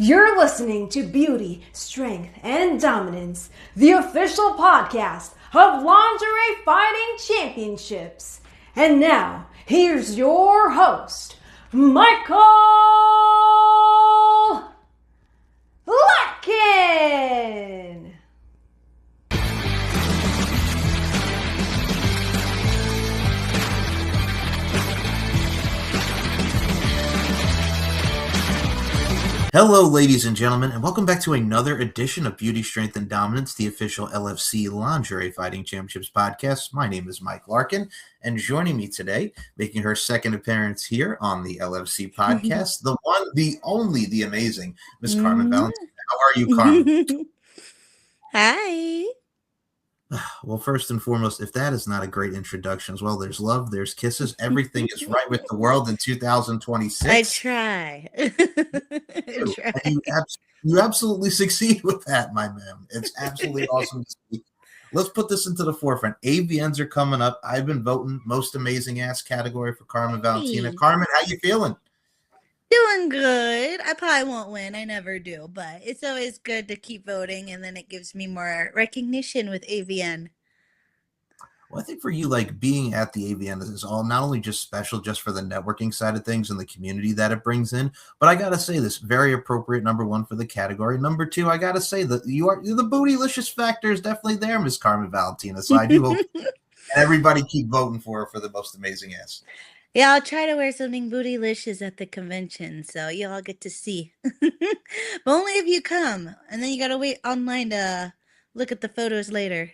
You're listening to Beauty, Strength, and Dominance, the official podcast of Lingerie Fighting Championships. And now, here's your host, Michael Larkin. Hello, ladies and gentlemen, and welcome back to another edition of Beauty, Strength, and Dominance, the official LFC Lingerie Fighting Championships podcast. My name is Mike Larkin, and joining me today, making her second appearance here on the LFC podcast, the one, the only, the amazing Miss Carmen Valentina. How are you, Carmen? Hi. Well, first and foremost, if that is not a great introduction as well, there's love, there's kisses, everything is right with the world in 2026. I try. You absolutely succeed with that, my man. It's absolutely awesome to see. Let's put this into the forefront. AVNs are coming up. I've been voting most amazing ass category for Carmen Valentina. Carmen, how you feeling? Doing good. I probably won't win. I never do, but it's always good to keep voting, and then it gives me more recognition with AVN. Well, I think for you, like being at the AVN is all not only just special just for the networking side of things and the community that it brings in, but I gotta say this very appropriate number one for the category. Number two, I gotta say that the bootylicious factor is definitely there, Miss Carmen Valentina. So I do hope everybody keep voting for her for the most amazing ass. Yeah, I'll try to wear something bootylicious at the convention, so y'all get to see. But only if you come, and then you gotta wait online to look at the photos later.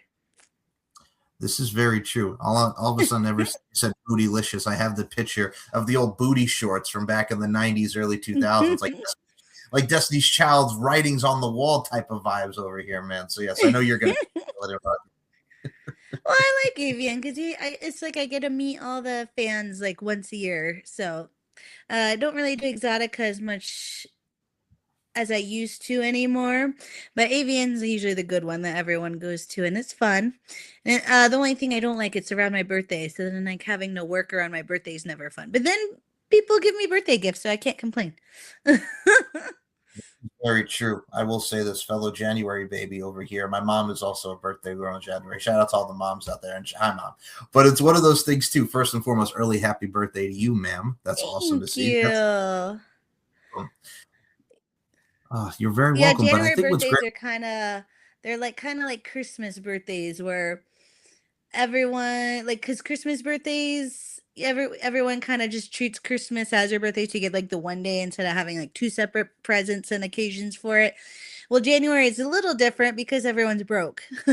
This is very true. All of a sudden, ever said bootylicious, I have the picture of the old booty shorts from back in the 90s, early 2000s, like Destiny's Child's writings on the wall type of vibes over here, man. So yes, I know you're gonna let it run. Well, I like AVN because it's like I get to meet all the fans like once a year. So I don't really do Exotica as much as I used to anymore. But AVN's usually the good one that everyone goes to, and it's fun. And the only thing I don't like, it's around my birthday. So then like having no work around my birthday is never fun. But then people give me birthday gifts, so I can't complain. Very true. I will say this, fellow January baby over here. My mom is also a birthday girl in January. Shout out to all the moms out there. And hi, Mom. But it's one of those things, too. First and foremost, early happy birthday to you, ma'am. That's awesome to see. Thank you. You're very welcome. January but I think birthdays what's great, they're kind of like Christmas birthdays where everyone, like, because Christmas birthdays, everyone kind of just treats Christmas as your birthday, so you get like the one day instead of having like two separate presents and occasions for it. Well, January is a little different because everyone's broke. So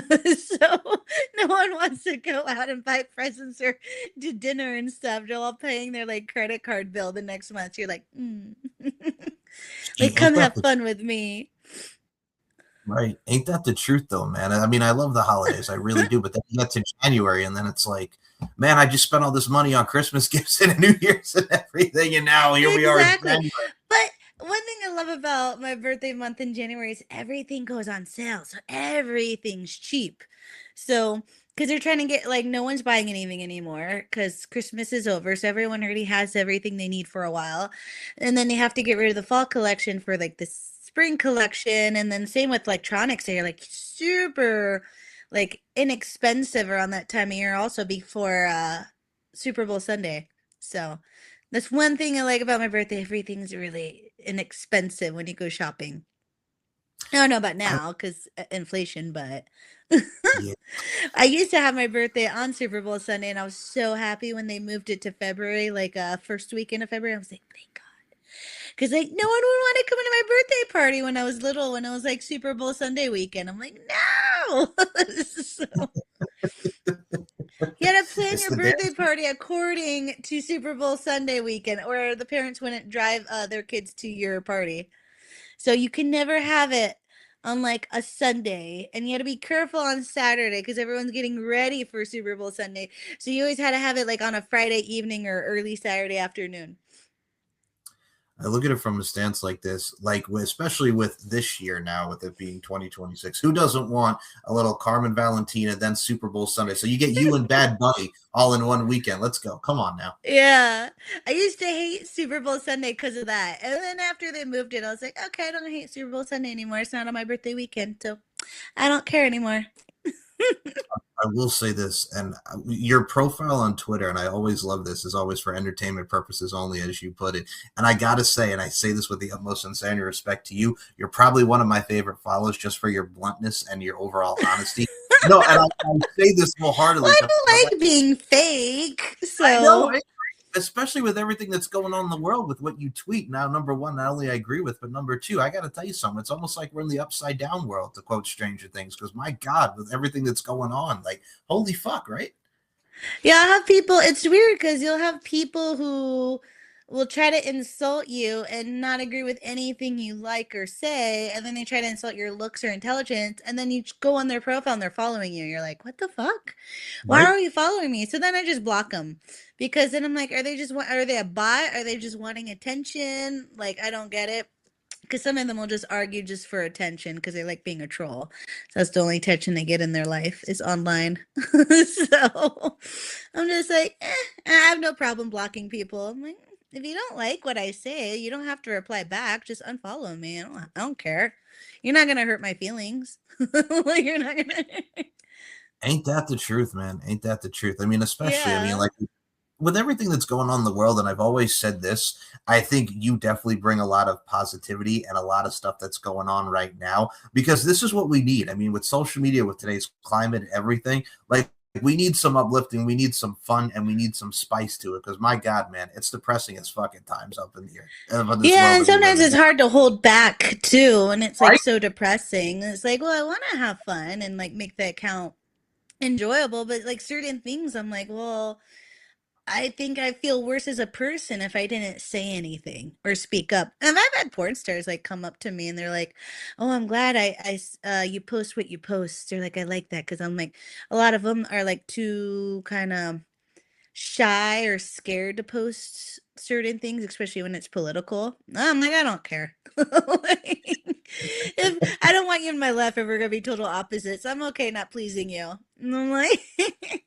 no one wants to go out and buy presents or do dinner and stuff. They're all paying their like credit card bill the next month. You're like, like, come have fun with me. Right. Ain't that the truth, though, man? I mean, I love the holidays. I really do. But then you get to January, and then it's like, man, I just spent all this money on Christmas gifts and New Year's and everything, and now here we are in January. But one thing I love about my birthday month in January is everything goes on sale. So everything's cheap. So, because they're trying to get, like, no one's buying anything anymore because Christmas is over. So everyone already has everything they need for a while. And then they have to get rid of the fall collection for, like, the spring collection. And then same with electronics. They're, like, super, like, inexpensive around that time of year also before Super Bowl Sunday. So that's one thing I like about my birthday. Everything's really inexpensive when you go shopping. I don't know about now because inflation, but Yeah. I used to have my birthday on Super Bowl Sunday, and I was so happy when they moved it to February, like first weekend of February. I was like, thank God. Because like no one would want to come to my birthday party when I was little, when it was like Super Bowl Sunday weekend. I'm like, no. So, you gotta plan your birthday party according to Super Bowl Sunday weekend, or the parents wouldn't drive their kids to your party. So you can never have it on like a Sunday, and you got to be careful on Saturday because everyone's getting ready for Super Bowl Sunday. So you always had to have it like on a Friday evening or early Saturday afternoon. I look at it from a stance like this, especially with this year now, with it being 2026. Who doesn't want a little Carmen Valentina, then Super Bowl Sunday? So you get you and Bad Bunny all in one weekend. Let's go. Come on now. Yeah. I used to hate Super Bowl Sunday because of that. And then after they moved it, I was like, okay, I don't hate Super Bowl Sunday anymore. It's not on my birthday weekend, so I don't care anymore. I will say this, and your profile on Twitter, and I always love this, is always for entertainment purposes only, as you put it. And I got to say, and I say this with the utmost sincerity respect to you, you're probably one of my favorite follows just for your bluntness and your overall honesty. No, and I say this wholeheartedly. Well, I don't like being fake, so. I know, especially with everything that's going on in the world with what you tweet. Now, number one, not only I agree with, but number two, I got to tell you something. It's almost like we're in the upside down world, to quote Stranger Things, because my God, with everything that's going on, like, holy fuck, right? Yeah, I have people, it's weird because you'll have people who will try to insult you and not agree with anything you like or say, and then they try to insult your looks or intelligence, and then you go on their profile and they're following you. You're like, what the fuck? Why are you following me? So then I just block them, because then I'm like, are they a bot? Are they just wanting attention? Like, I don't get it. Because some of them will just argue just for attention because they like being a troll. So that's the only attention they get in their life is online. So I'm just like, I have no problem blocking people. I'm like, if you don't like what I say, you don't have to reply back. Just unfollow me. I don't care. You're not gonna hurt my feelings. You're not gonna. Ain't that the truth, man? Ain't that the truth? I mean, especially, Yeah. I mean, like, with everything that's going on in the world, and I've always said this, I think you definitely bring a lot of positivity and a lot of stuff that's going on right now, because this is what we need. I mean, with social media, with today's climate and everything, like, we need some uplifting, we need some fun, and we need some spice to it, because my God, man, it's depressing as fucking times up in here. Yeah, and sometimes it's hard to hold back too, and it's like so depressing. It's like, well, I want to have fun and like make the account enjoyable, but like certain things, I'm like, well, I think I feel worse as a person if I didn't say anything or speak up. And I've had porn stars like come up to me and they're like, "Oh, I'm glad you post what you post." They're like, "I like that," because I'm like, a lot of them are like too kind of shy or scared to post certain things, especially when it's political. I'm like, I don't care. Like, if I don't want you in my life, if we're gonna be total opposites, I'm okay not pleasing you. And I'm like.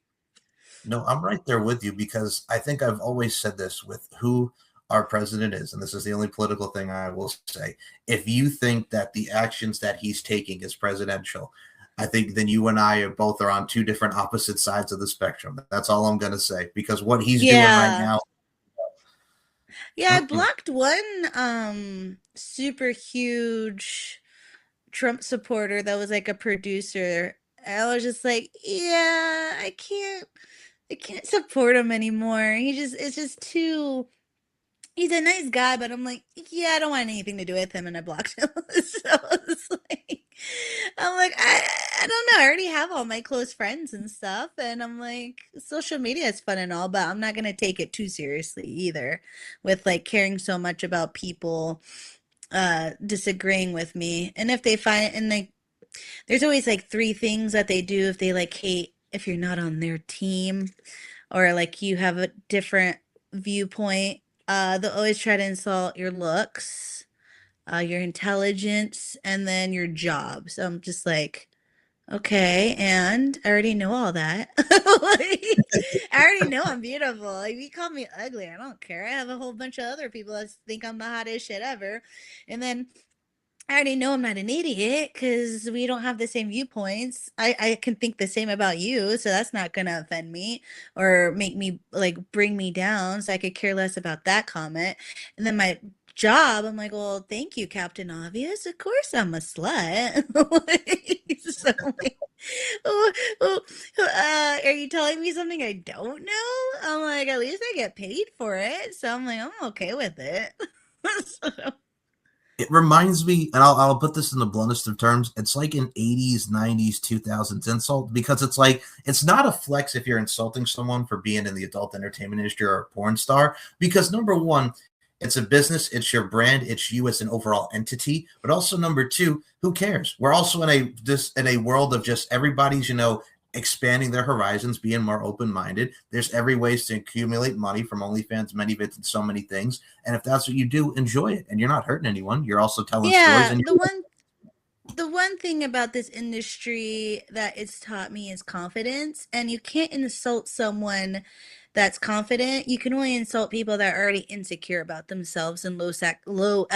No, I'm right there with you, because I think I've always said this with who our president is, and this is the only political thing I will say. If you think that the actions that he's taking is presidential, I think then you and I are both on two different opposite sides of the spectrum. That's all I'm going to say, because what he's doing right now. Yeah, I blocked one super huge Trump supporter that was like a producer. I was just like, yeah, I can't support him anymore. It's just too, he's a nice guy, but I'm like, yeah, I don't want anything to do with him, and I blocked him. So it's like, I'm like, I don't know. I already have all my close friends and stuff, and I'm like, social media is fun and all, but I'm not gonna take it too seriously either, with like caring so much about people disagreeing with me. And if they find, and like, there's always like three things that they do if they like hate if you're not on their team, or like you have a different viewpoint. They'll always try to insult your looks, your intelligence, and then your job. So I'm just like, okay, and I already know all that. Like, I already know I'm beautiful. If you call me ugly, I don't care. I have a whole bunch of other people that think I'm the hottest shit ever. And then I already know I'm not an idiot because we don't have the same viewpoints. I can think the same about you, so that's not gonna offend me or make me like bring me down. So I could care less about that comment. And then my job, I'm like, well, thank you, Captain Obvious. Of course I'm a slut. So I'm like, are you telling me something I don't know? I'm like, at least I get paid for it. So I'm like, I'm okay with it. So, it reminds me, and I'll put this in the bluntest of terms, it's like an 80s, 90s, 2000s insult, because it's like, it's not a flex if you're insulting someone for being in the adult entertainment industry or a porn star, because number one, it's a business, it's your brand, it's you as an overall entity, but also number two, who cares? We're also in a world of just everybody's, expanding their horizons, being more open-minded. There's every ways to accumulate money from OnlyFans, many bits, and so many things. And if that's what you do, enjoy it. And you're not hurting anyone. You're also telling stories. Yeah, And the one thing about this industry that it's taught me is confidence, and you can't insult someone that's confident. You can only insult people that are already insecure about themselves and lack low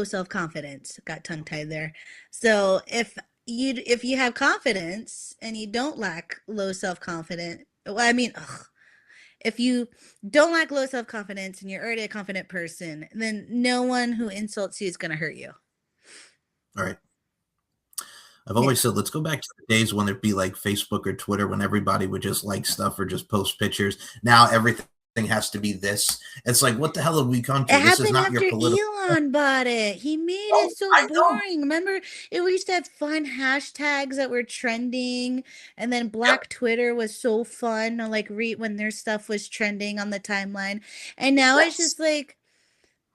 self-confidence. Got tongue-tied there. So if you have confidence and you don't lack low self-confidence, well, I mean, ugh, if you don't lack low self-confidence and you're already a confident person, then no one who insults you is going to hurt you. all right. I've always said, let's go back to the days when there'd be like Facebook or Twitter when everybody would just like stuff or just post pictures. Now everything has to be this. It's like, what the hell have we come to? It This is happened not your after political. Elon bought it. He made it so I know. boring. Remember, we used to have fun hashtags that were trending, and then Black Twitter was so fun, like when their stuff was trending on the timeline. And now it's just like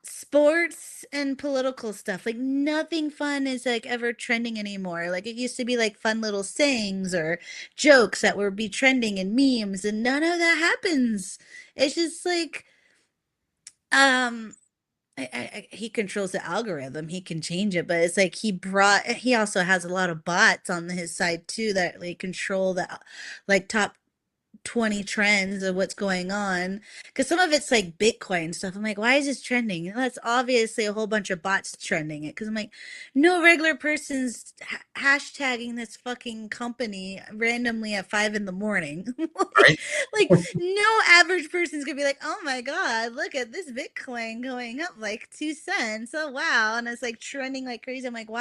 sports and political stuff. Like nothing fun is like ever trending anymore. Like it used to be like fun little sayings or jokes that would be trending and memes, and none of that happens. It's just like um he controls the algorithm. He can change it, but it's like he also has a lot of bots on his side too that like control the like top 20 trends of what's going on, because some of it's like Bitcoin stuff. I'm like, why is this trending? And that's obviously a whole bunch of bots trending it, because I'm like, no regular person's hashtagging this fucking company randomly at 5 in the morning. Right? Like no average person's gonna be like, oh my god, look at this Bitcoin going up like 2 cents, oh wow, and it's like trending like crazy. I'm like,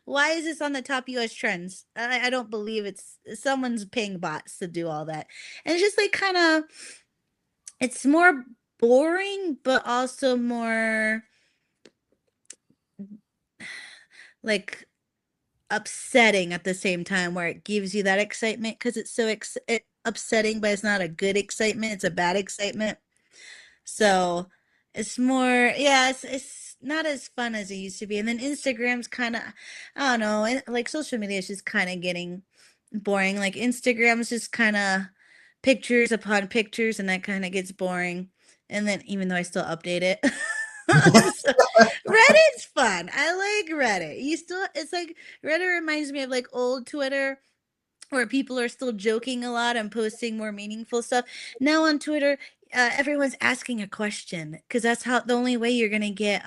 why is this on the top US trends? I don't believe someone's paying bots to do all that. And it's just like kind of, it's more boring, but also more like upsetting at the same time, where it gives you that excitement because it's so upsetting, but it's not a good excitement. It's a bad excitement. So it's more, yeah, it's not as fun as it used to be. And then Instagram's kind of, I don't know, like social media is just kind of getting boring. Like Instagram's just kind of pictures upon pictures, and that kind of gets boring. And then even though I still update it, so, Reddit's fun. I like Reddit. It's like Reddit reminds me of like old Twitter, where people are still joking a lot and posting more meaningful stuff. Now on Twitter, everyone's asking a question, because that's the only way you're gonna get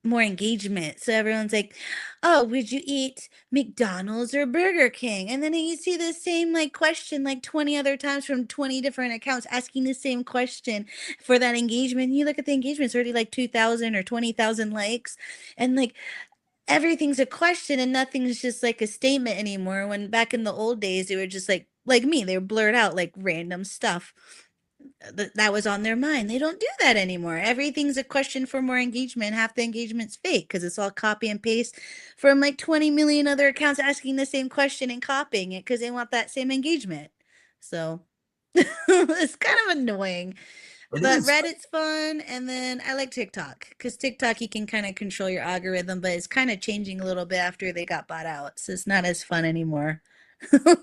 more engagement. So everyone's like, oh, would you eat McDonald's or Burger King? And then you see the same like question like 20 other times from 20 different accounts asking the same question for that engagement. And you look at the engagement, it's already like 2,000 or 20,000 likes. And like everything's a question and nothing's just like a statement anymore. When back in the old days, they were just like me, they were blurred out like random stuff that was on their mind. They don't do that anymore. Everything's a question for more engagement. Half the engagement's fake because it's all copy and paste from like 20 million other accounts asking the same question and copying it because they want that same engagement. So it's kind of annoying. But Reddit's fun, and then I like TikTok, because TikTok you can kind of control your algorithm, but it's kind of changing a little bit after they got bought out, so it's not as fun anymore.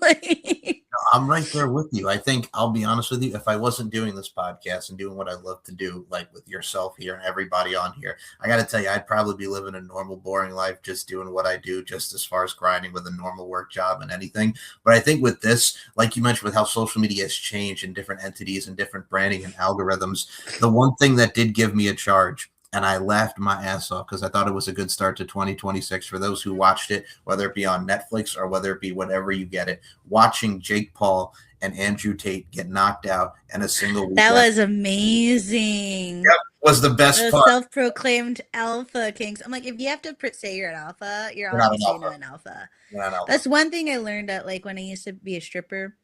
Like, I'm right there with you. I think, I'll be honest with you, if I wasn't doing this podcast and doing what I love to do, like with yourself here and everybody on here, I got to tell you, I'd probably be living a normal, boring life, just doing what I do, just as far as grinding with a normal work job and anything. But I think with this, like you mentioned, with how social media has changed and different entities and different branding and algorithms, the one thing that did give me a charge, and I laughed my ass off because I thought it was a good start to 2026 for those who watched it, whether it be on Netflix or whether it be whatever you get it, watching Jake Paul and Andrew Tate get knocked out in a single weekend. that was amazing. Yep, was the best The part. self-proclaimed alpha kings. I'm like, if you have to say you're an alpha, you're You're not obviously an not alpha. an alpha. You're not an alpha. That's one thing I learned at like when I used to be a stripper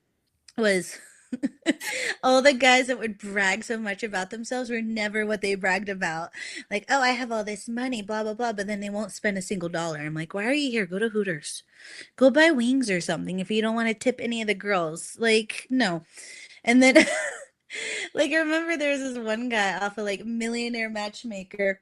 was all the guys that would brag so much about themselves were never what they bragged about. Like, oh, I have all this money, blah, blah, blah, but then they won't spend a single dollar. I'm like, why are you here? Go to Hooters. Go buy wings or something if you don't want to tip any of the girls. Like, no. And then, like, I remember there was this one guy off of like Millionaire Matchmaker,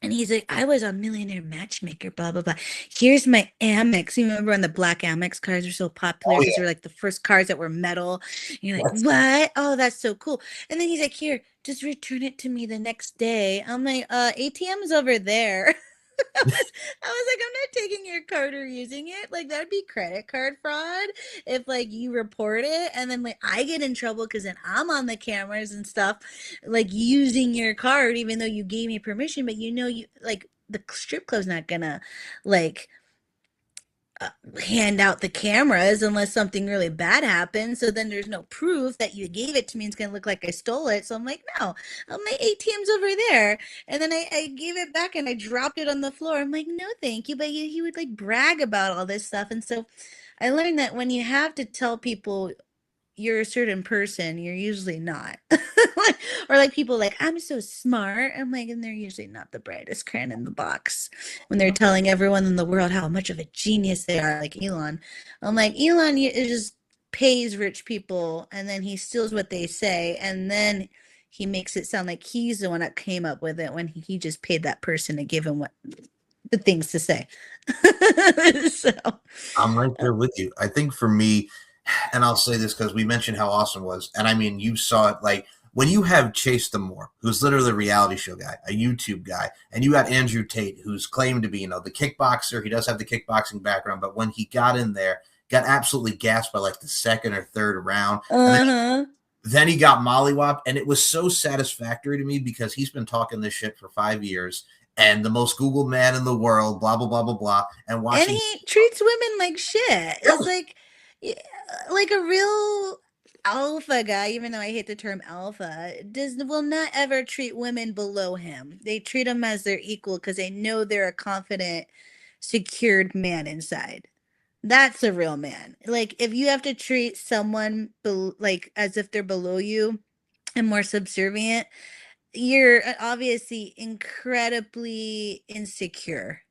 And he's like, I was on Millionaire Matchmaker, blah, blah, blah. Here's my Amex. You remember when the black Amex cars were so popular Oh because yeah. they were like the first cars that were metal. And you're like, That's what? Oh, that's so cool. And then he's like, here, just return it to me the next day. I'm like, ATM's over there. I was like, I'm not taking your card or using it. Like, that'd be credit card fraud if like you report it and then like I get in trouble because then I'm on the cameras and stuff, like using your card even though you gave me permission, but you like the strip club's not gonna like hand out the cameras unless something really bad happens. So then there's no proof that you gave it to me. It's going to look like I stole it. So I'm like, no, my ATM's over there. And then I gave it back and I dropped it on the floor. I'm like, no, thank you. But he would like brag about all this stuff. And so I learned that when you have to tell people you're a certain person, you're usually not. Or like people like, I'm so smart. I'm like, and they're usually not the brightest crayon in the box when they're telling everyone in the world how much of a genius they are, like Elon. I'm like, Elon it just pays rich people and then he steals what they say and then he makes it sound like he's the one that came up with it when he just paid that person to give him what the things to say. So I'm right there with you. I think for me, and I'll say this because we mentioned how awesome it was, and I mean, you saw it like when you have Chase Damore, who's literally a reality show guy, a YouTube guy, and you got Andrew Tate, who's claimed to be, the kickboxer. He does have the kickboxing background, but when he got in there, got absolutely gassed by like the second or third round. And then he got mollywopped, and it was so satisfactory to me because he's been talking this shit for 5 years. And the most Googled man in the world, blah, blah, blah, blah, blah. And watching. And he treats women like shit. It's like a real alpha guy, even though I hate the term alpha, will not ever treat women below him. They treat them as their equal because they know they're a confident, secured man inside. That's a real man. Like if you have to treat someone like as if they're below you and more subservient, you're obviously incredibly insecure.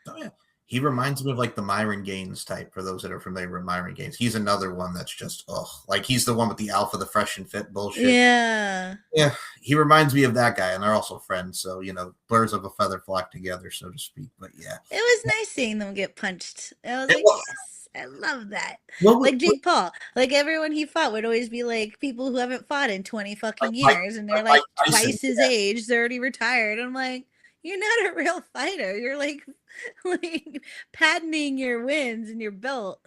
Oh, yeah. He reminds me of like the Myron Gaines type, for those that are familiar with Myron Gaines. He's another one that's just, like he's the one with the alpha, the fresh and fit bullshit. Yeah. Yeah. He reminds me of that guy, and they're also friends. So, birds of a feather flock together, so to speak. But yeah. It was nice seeing them get punched. I was like, yes, I love that. Like Jake Paul. Like everyone he fought would always be like people who haven't fought in 20 fucking years, and they're like twice his age. They're already retired. I'm like, you're not a real fighter. You're like patenting your wins and your belt.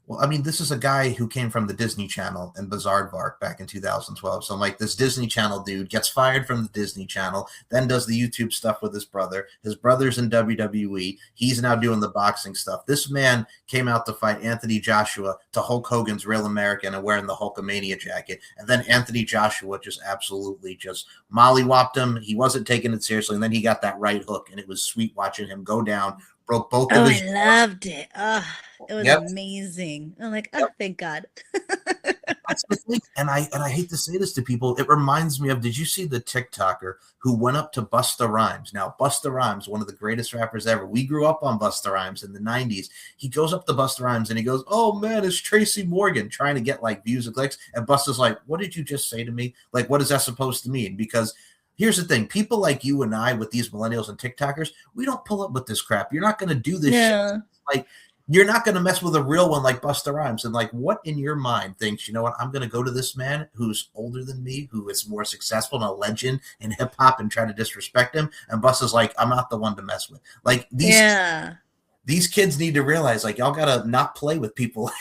Well, I mean, this is a guy who came from the Disney Channel and Bizarrevark back in 2012. So I'm like, this Disney Channel dude gets fired from the Disney Channel, then does the YouTube stuff with his brother. His brother's in WWE. He's now doing the boxing stuff. This man came out to fight Anthony Joshua to Hulk Hogan's Real American and wearing the Hulkamania jacket. And then Anthony Joshua just absolutely just mollywopped him. He wasn't taking it seriously. And then he got that right hook, and it was sweet watching him go down. Broke both of his. I loved it. Oh, it was amazing. I'm like, oh, thank God. That's the thing. And I hate to say this to people. It reminds me of, did you see the TikToker who went up to Busta Rhymes? Now, Busta Rhymes, one of the greatest rappers ever. We grew up on Busta Rhymes in the 90s. He goes up to Busta Rhymes and he goes, oh, man, it's Tracy Morgan, trying to get like views and clicks. And Busta's like, what did you just say to me? Like, what is that supposed to mean? Because here's the thing. People like you and I with these millennials and TikTokers, we don't pull up with this crap. You're not going to do this shit. Like, you're not going to mess with a real one like Busta Rhymes. And like, what in your mind thinks, you know what, I'm going to go to this man who's older than me, who is more successful and a legend in hip hop, and try to disrespect him? And Busta's like, I'm not the one to mess with. Like these kids need to realize, like, y'all got to not play with people.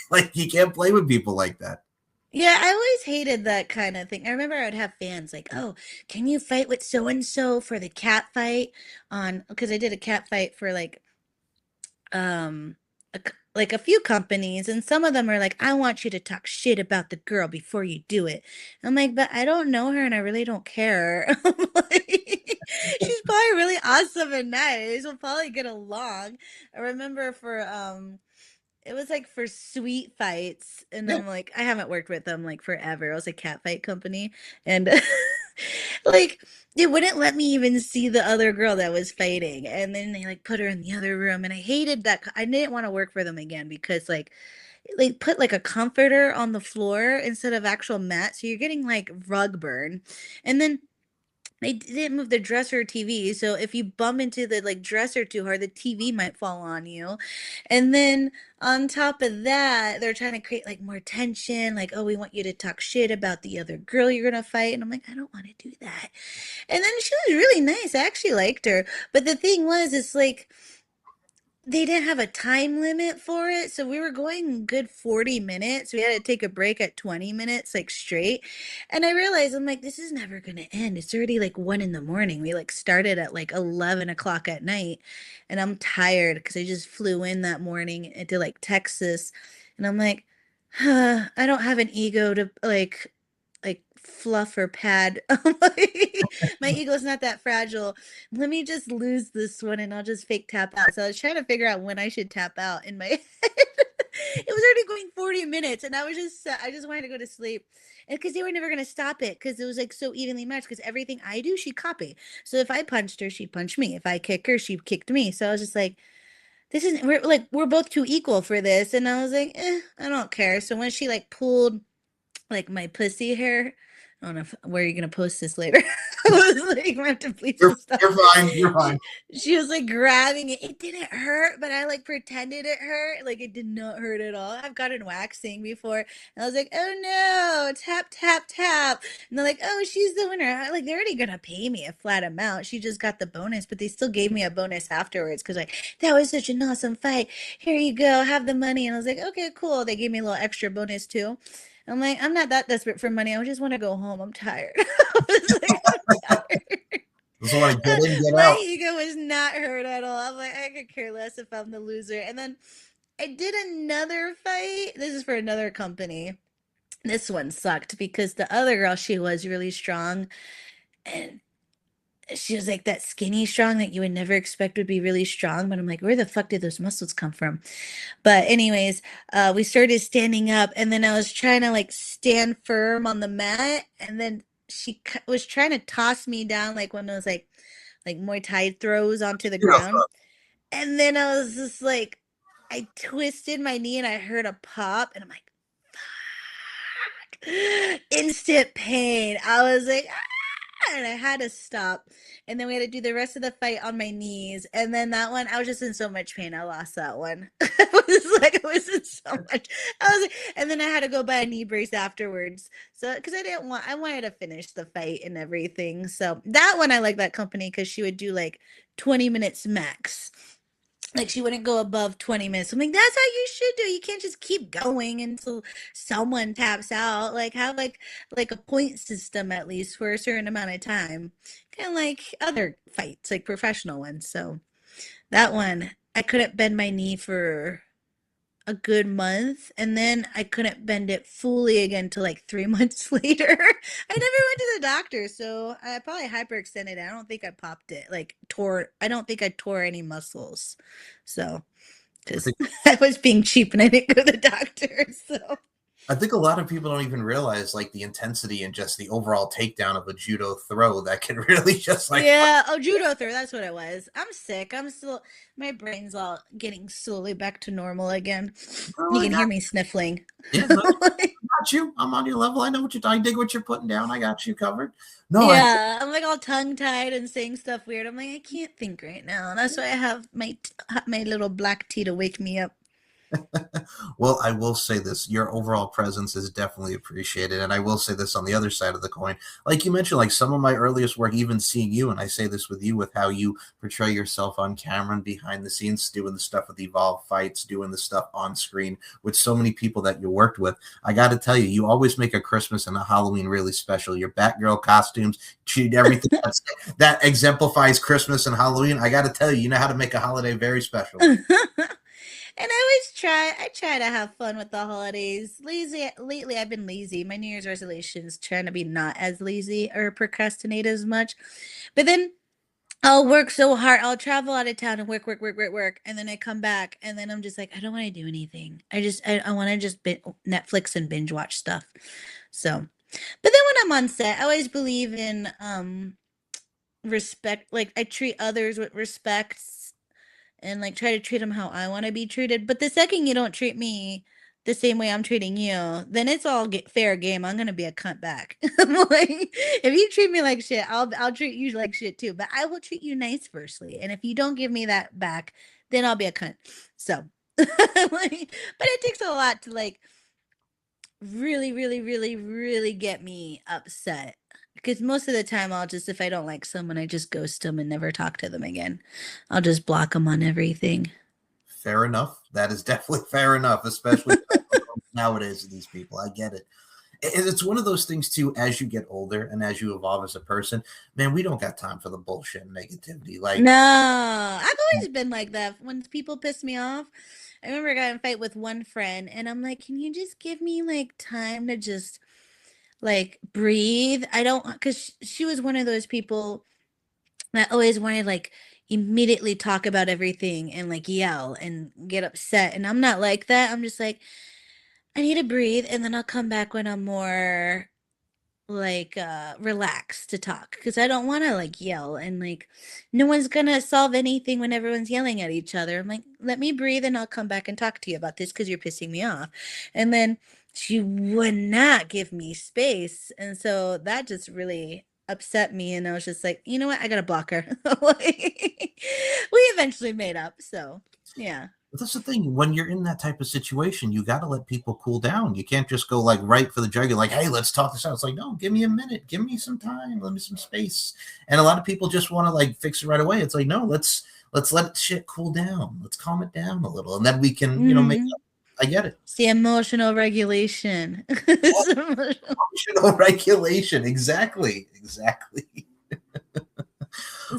Like, you can't play with people like that. Yeah, I always hated that kind of thing. I remember I would have fans like, oh, can you fight with so-and-so for the cat fight because I did a cat fight for like a few companies, and some of them are like, I want you to talk shit about the girl before you do it. I'm like, but I don't know her and I really don't care. Like, she's probably really awesome and nice. We'll probably get along. I remember for it was like for sweet fights, and then like I haven't worked with them like forever. It was a cat fight company, and like they wouldn't let me even see the other girl that was fighting, and then they like put her in the other room, and I hated that. I didn't want to work for them again because like they put like a comforter on the floor instead of actual mat, so you're getting like rug burn. And then they didn't move the dresser or TV. So if you bump into the like dresser too hard, the TV might fall on you. And then on top of that, they're trying to create like more tension, like, oh, we want you to talk shit about the other girl you're gonna fight. And I'm like, I don't want to do that. And then she was really nice. I actually liked her. But the thing was, it's like they didn't have a time limit for it, so we were going good 40 minutes. We had to take a break at 20 minutes, like straight. And I realized, I'm like, this is never gonna end. It's already like 1 in the morning. We like started at like 11 o'clock at night, and I'm tired because I just flew in that morning into like Texas, and I'm like, I don't have an ego to like fluff or pad. My ego's not that fragile. Let me just lose this one and I'll just fake tap out. So I was trying to figure out when I should tap out in my head. It was already going 40 minutes and I just wanted to go to sleep. And because they were never going to stop it because it was like so evenly matched because everything I do, she copied. So if I punched her, she punched me. If I kick her, she kicked me. So I was just like, this isn't, we're both too equal for this. And I was like, I don't care. So when she like pulled like my pussy hair. I don't know where you're gonna post this later. I was like, I have to bleep some stuff. You're fine. You're fine. She was like grabbing it. It didn't hurt, but I like pretended it hurt. Like it did not hurt at all. I've gotten waxing before, and I was like, oh no, tap tap tap. And they're like, oh, she's the winner. Like they're already gonna pay me a flat amount. She just got the bonus, but they still gave me a bonus afterwards because like that was such an awesome fight. Here you go, have the money. And I was like, okay, cool. They gave me a little extra bonus too. I'm like, I'm not that desperate for money. I just want to go home. I'm tired. I was like, I'm tired. Just want to get in, get My out. ego was not hurt at all. I'm like, I could care less if I'm the loser. And then I did another fight. This is for another company. This one sucked because the other girl, she was really strong. And she was like that skinny strong that you would never expect would be really strong. But I'm like, where the fuck did those muscles come from? But anyways, we started standing up, and then I was trying to like stand firm on the mat, and then she was trying to toss me down like one of those like Muay Thai throws onto the ground. And then I was just like, I twisted my knee and I heard a pop, and I'm like, fuck. Instant pain. I was like, and I had to stop. And then we had to do the rest of the fight on my knees. And then that one, I was just in so much pain. I lost that one. It was in so much. I was like, and then I had to go buy a knee brace afterwards. So, because I wanted to finish the fight and everything. So that one, I like that company because she would do like 20 minutes max. Like she wouldn't go above 20 minutes. I'm like, that's how you should do. You can't just keep going until someone taps out. Like have like a point system at least for a certain amount of time. Kind of like other fights, like professional ones. So that one, I couldn't bend my knee for a good month, and then I couldn't bend it fully again till like 3 months later. I never went to the doctor, so I probably hyperextended it. I don't think I popped it, like tore. I don't think I tore any muscles, so because I was being cheap and I didn't go to the doctor. So I think a lot of people don't even realize like the intensity and just the overall takedown of a judo throw that can really just like judo throw. That's what it was. I'm sick. My brain's all getting slowly back to normal again. You can hear me sniffling. Yeah, no, I got you. I'm on your level. I know I dig what you're putting down. I got you covered. No, yeah, I'm like all tongue tied and saying stuff weird. I'm like, I can't think right now. That's why I have my little black tea to wake me up. Well, I will say this, your overall presence is definitely appreciated. And I will say this on the other side of the coin. Like you mentioned, like some of my earliest work, even seeing you, and I say this with you, with how you portray yourself on camera and behind the scenes, doing the stuff with Evolve Fights, doing the stuff on screen with so many people that you worked with. I got to tell you, you always make a Christmas and a Halloween really special. Your Batgirl costumes, everything that exemplifies Christmas and Halloween. I got to tell you, you know how to make a holiday very special. And I try to have fun with the holidays. Lately I've been lazy. My New Year's resolution is trying to be not as lazy or procrastinate as much. But then I'll work so hard. I'll travel out of town and work, work, work, work, work. And then I come back and then I'm just like, I don't want to do anything. I want to just Netflix and binge watch stuff. So, but then when I'm on set, I always believe in respect. Like I treat others with respect and like try to treat them how I want to be treated. But the second you don't treat me the same way I'm treating you, then it's all fair game. I'm gonna be a cunt back. Like, if you treat me like shit, I'll treat you like shit too. But I will treat you nice firstly, and if you don't give me that back, then I'll be a cunt. So, but it takes a lot to like really, really, really, really get me upset. Because most of the time, I'll just, if I don't like someone, I just ghost them and never talk to them again. I'll just block them on everything. Fair enough. That is definitely fair enough, especially nowadays with these people. I get it. And it's one of those things, too, as you get older and as you evolve as a person, man, we don't got time for the bullshit and negativity. Like, no, I've always been like that. When people piss me off, I remember I got in a fight with one friend, and I'm like, can you just give me like time to just like breathe? I don't, because she was one of those people that always wanted like immediately talk about everything and like yell and get upset. And I'm not like that. I'm just like, I need to breathe, and then I'll come back when I'm more like relaxed to talk, because I don't want to like yell, and like no one's gonna solve anything when everyone's yelling at each other. I'm like, let me breathe and I'll come back and talk to you about this because you're pissing me off. And then she would not give me space, and so that just really upset me, and I was just like, you know what, I gotta block her. Like, we eventually made up, so yeah. but that's the thing. When you're in that type of situation, you got to let people cool down. You can't just go like right for the jugular, like, hey, let's talk this out. It's like, no, give me a minute. Give me some time. Let me some space. And a lot of people just want to like fix it right away. It's like, no, let's let shit cool down. Let's calm it down a little. And then we can, make up. I get it. It's the emotional regulation. Emotional regulation. Exactly.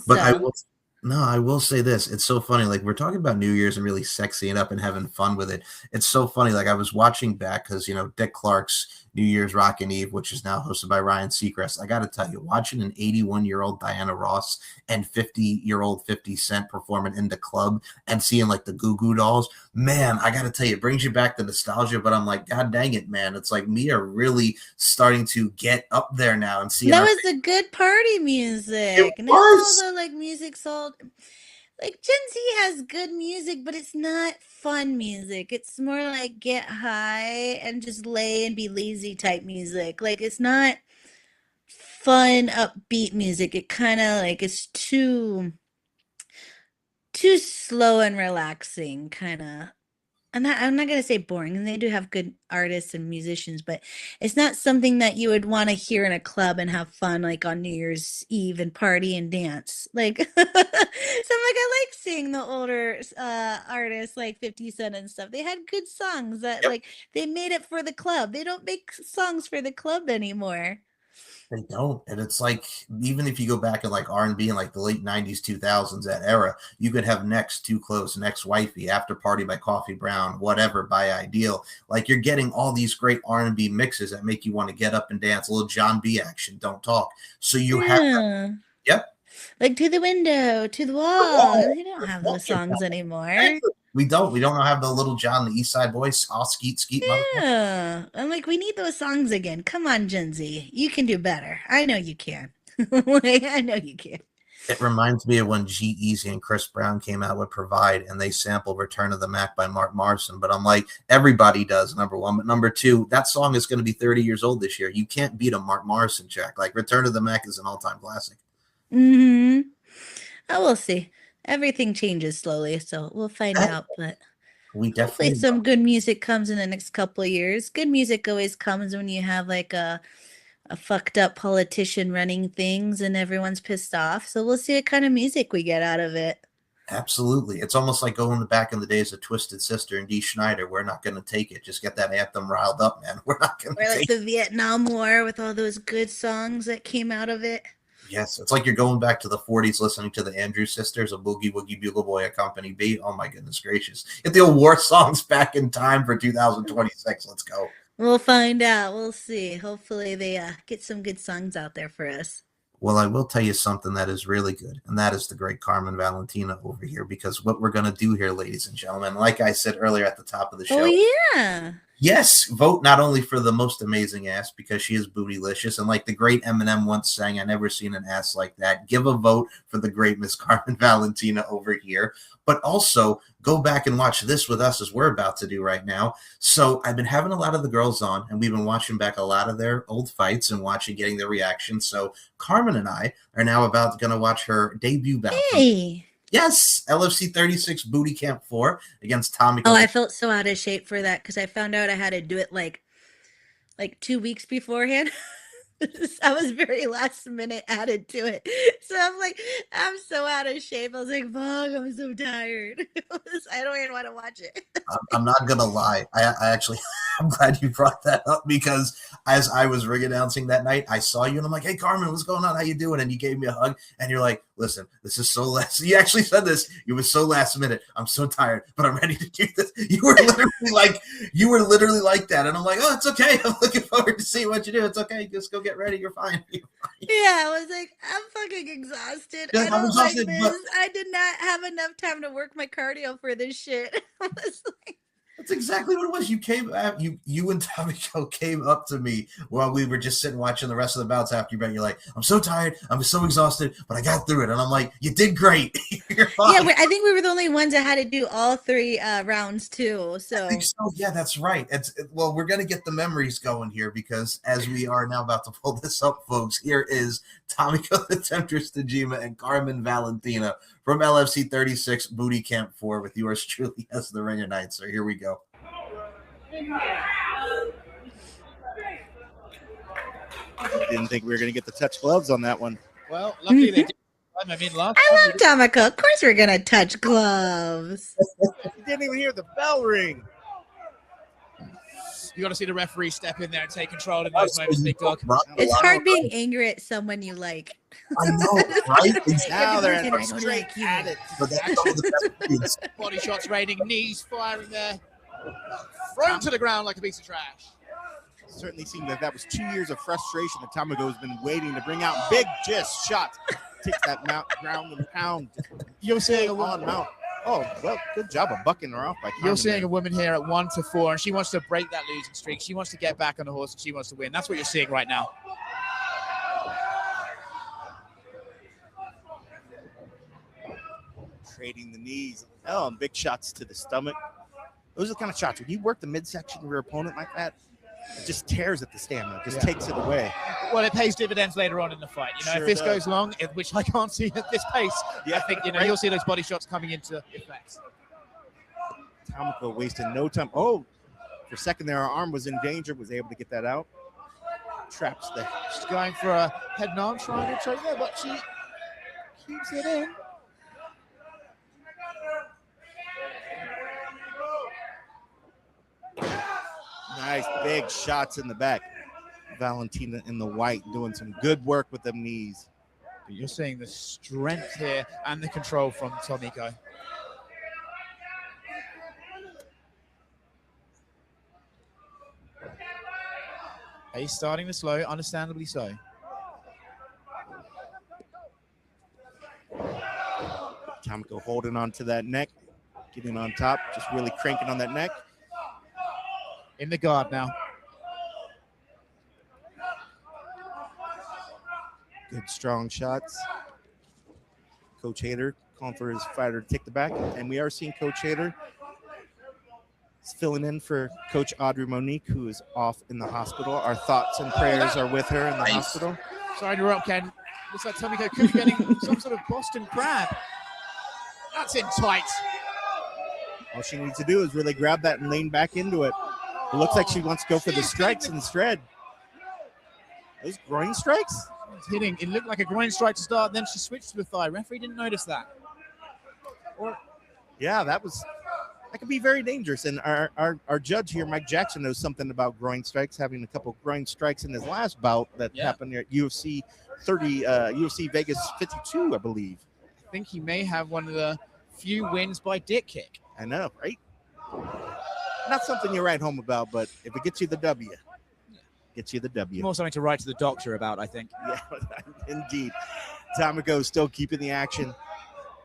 But I will say this. It's so funny. Like, we're talking about New Year's and really sexying up and having fun with it. It's so funny. Like, I was watching back because, Dick Clark's New Year's Rockin' Eve, which is now hosted by Ryan Seacrest. I got to tell you, watching an 81-year-old Diana Ross and 50-year-old 50 Cent performing in the club and seeing like the Goo Goo Dolls, man, I got to tell you, it brings you back to nostalgia. But I'm like, God dang it, man. It's like we are really starting to get up there now and see. That was the good party music. It was. Now the like music's all like Gen Z has good music, but it's not fun music. It's more like get high and just lay and be lazy type music. Like, it's not fun, upbeat music. It kind of like it's too slow and relaxing, kind of. I'm not gonna say boring, and they do have good artists and musicians, but it's not something that you would want to hear in a club and have fun like on New Year's Eve and party and dance. Like, so I'm like, I like seeing the older artists like 50 Cent and stuff. They had good songs that like they made it for the club. They don't make songs for the club anymore. They don't. And it's like, even if you go back in like R&B in like the late 90s, 2000s, that era, you could have Next, Too Close, Next Wifey, After Party by Coffee Brown, Whatever by Ideal. Like, you're getting all these great R&B mixes that make you want to get up and dance. A little John B action, Don't Talk. So you have, like To the Window, To the Wall. They don't have those songs anymore. We don't have the Little John, the East Side Boys, all skeet. Yeah. I'm like, we need those songs again. Come on, Gen Z. You can do better. I know you can. I know you can. It reminds me of when G-Eazy and Chris Brown came out with Provide, and they sampled Return of the Mac by Mark Morrison. But I'm like, everybody does, number one. But number two, that song is going to be 30 years old this year. You can't beat a Mark Morrison track. Like, Return of the Mac is an all-time classic. I will see. Everything changes slowly, so we'll find out. But we hopefully some good music comes in the next couple of years. Good music always comes when you have like a fucked up politician running things and everyone's pissed off. So we'll see what kind of music we get out of it. Absolutely. It's almost like going back in the days of Twisted Sister and Dee Schneider. We're not going to take it. Just get that anthem riled up, man. We're not going to take it. Or like the Vietnam War with all those good songs that came out of it. Yes, it's like you're going back to the 40s listening to the Andrews Sisters, a Boogie Woogie Bugle Boy, a Company B. Oh, my goodness gracious. Get the old war songs back in time for 2026. Let's go. We'll find out. We'll see. Hopefully they get some good songs out there for us. Well, I will tell you something that is really good, and that is the great Carmen Valentina over here, because what we're going to do here, ladies and gentlemen, like I said earlier at the top of the show. Oh, yeah. Yes, vote not only for the most amazing ass because she is bootylicious, and like the great Eminem once sang, "I never seen an ass like that." Give a vote for the great Miss Carmen Valentina over here, but also go back and watch this with us as we're about to do right now. So I've been having a lot of the girls on, and we've been watching back a lot of their old fights and getting their reactions. So Carmen and I are now going to watch her debut bout. Hey. Yes, LFC 36 Booty Camp 4 against Tomiko. Oh, I felt so out of shape for that because I found out I had to do it like 2 weeks beforehand. I was very last minute added to it. So I'm so out of shape. I was like, fuck, I'm so tired. I don't even want to watch it. I'm not going to lie. I actually, I'm glad you brought that up because as I was ring announcing that night, I saw you and I'm like, hey, Carmen, what's going on? How you doing? And you gave me a hug and you're like, listen, this is so last. You actually said this. You were so last minute. I'm so tired, but I'm ready to do this. You were literally like that. And I'm like, oh, it's okay. I'm looking forward to seeing what you do. It's okay. Just go get ready. You're fine. You're fine. Yeah, I was like, I'm fucking exhausted. Yeah, I don't like this. I did not have enough time to work my cardio for this shit. I was like, that's exactly what it was. You came out, you and Tomiko came up to me while we were just sitting watching the rest of the bouts after you bet. You're like, I'm so tired, I'm so exhausted, but I got through it. And I'm like, you did great. You're fine. Yeah, I think we were the only ones that had to do all 3 rounds too. So I think so. Yeah, that's right. Well, we're gonna get the memories going here because as we are now about to pull this up, folks, here is Tomiko The Temptress Tajima and Carmen Valentina from LFC 36 Booty Camp 4 with yours truly as the ringer knight. So here we go. Didn't think we were going to get the touch gloves on that one. Well, luckily they did. I mean, I love Tomiko. Of course we're going to touch gloves. You didn't even hear the bell ring. You got to see the referee step in there and take control in those moments, big dog. It's hard being angry at someone you like. I know, right? Now they're in straight at it. But that's all the best. Body shots raining, knees firing there. Thrown to the ground like a piece of trash. Certainly seemed that was 2 years of frustration that Tomiko has been waiting to bring out. Big just shots. Takes that ground and pound. You're seeing a on mount. Oh, well, good job of bucking her off by Carmen. You're seeing a woman here at 1-4, and she wants to break that losing streak. She wants to get back on the horse, and she wants to win. That's what you're seeing right now. Trading the knees. Oh, and big shots to the stomach. Those are the kind of shots. When you work the midsection of your opponent like that, it just tears at the stamina. It just takes it away. Well, it pays dividends later on in the fight. You know, Sure if this does. goes long, which I can't see at this pace, I think, you'll see those body shots coming into effect. Tomiko wasted no time. Oh, for a second there, her arm was in danger, was able to get that out. Traps there. She's going for a head and arm triangle choke there, but she keeps it in. Nice big shots in the back. Valentina in the white doing some good work with them knees. But you're seeing the strength here and the control from Tomiko. Pace starting to slow, understandably so. Tomiko holding on to that neck, getting on top, just really cranking on that neck. In the guard now. Good strong shots. Coach Hader calling for his fighter to take the back. And we are seeing Coach Hader filling in for Coach Audrey Monique, who is off in the hospital. Our thoughts and prayers are with her in the hospital. Sorry to interrupt, Ken. Looks like Tomiko could be getting some sort of Boston crab. That's in tight. All she needs to do is really grab that and lean back into it. It looks like she wants to go for the strikes instead. Those groin strikes? Hitting. It looked like a groin strike to start, then she switched to a thigh. Referee didn't notice that. Yeah, that could be very dangerous. And our judge here, Mike Jackson, knows something about groin strikes, having a couple groin strikes in his last bout that happened here at UFC Vegas 52, I believe. I think he may have one of the few wins by dick kick. I know, right? Not something you write home about, but if it gets you the W, gets you the W. More something to write to the doctor about, I think. Yeah, indeed. Tomiko still keeping the action.